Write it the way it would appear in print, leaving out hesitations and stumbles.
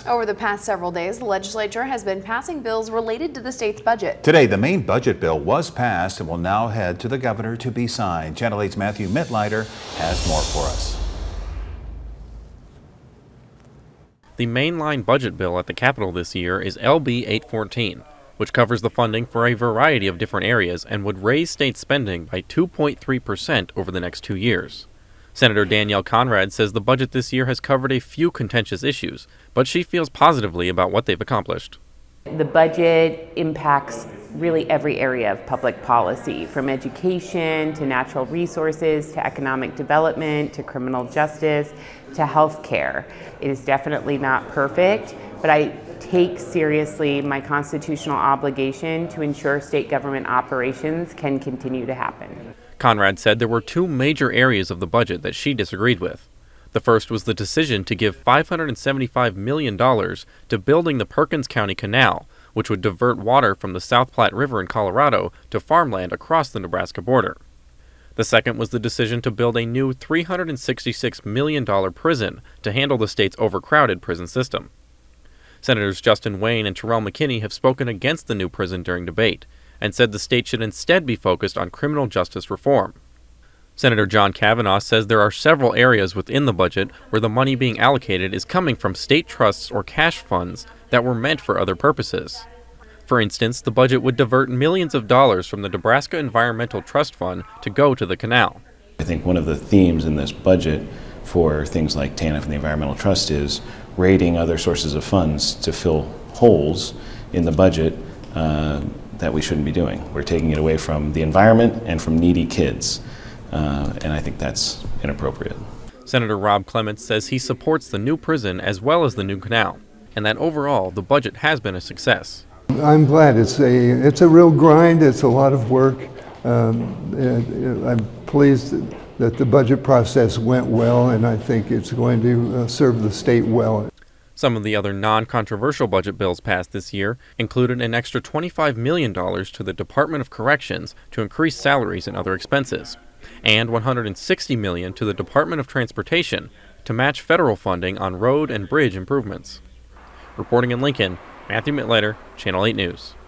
Over the past several days, the legislature has been passing bills related to the state's budget. Today, the main budget bill was passed and will now head to the governor to be signed. Channel 8's Matthew Mittleider has more for us. The mainline budget bill at the Capitol this year is LB 814, which covers the funding for a variety of different areas and would raise state spending by 2.3% over the next 2 years. Senator Sen-Danielle-Conrad says the budget this year has covered a few contentious issues, but she feels positively about what they've accomplished. The budget impacts really every area of public policy, from education to natural resources to economic development to criminal justice to health care. It is definitely not perfect, but I take seriously my constitutional obligation to ensure state government operations can continue to happen. Conrad said there were two major areas of the budget that she disagreed with. The first was the decision to give $575 million to building the Perkins-County-canal, which would divert water from the South Platte River in Colorado to farmland across the Nebraska border. The second was the decision to build a new $366 million prison to handle the state's overcrowded prison system. Senators Justin-Wayne and sen-terrell-mckinney have spoken against the new prison during debate and said the state should instead be focused on criminal justice reform. Senator Sen-John-Cavanaugh says there are several areas within the budget where the money being allocated is coming from state trusts or cash funds that were meant for other purposes. For instance, the budget would divert millions of dollars from the Nebraska Environmental Trust Fund to go to the canal. I think one of the themes in this budget for things like TANF and the Environmental Trust is raiding other sources of funds to fill holes in the budget that we shouldn't be doing. We're taking it away from the environment and from needy kids, and I think that's inappropriate. Senator Rob-Clements says he supports the new prison as well as the new canal, and that overall the budget has been a success. I'm glad. It's a real grind. It's a lot of work. I'm pleased that the budget process went well, and I think it's going to serve the state well. Some of the other non-controversial budget bills passed this year included an extra $25 million to the Department of Corrections to increase salaries and other expenses, and $160 million to the Department of Transportation to match federal funding on road and bridge improvements. Reporting in Lincoln, Matthew Mittleider, Channel 8 News.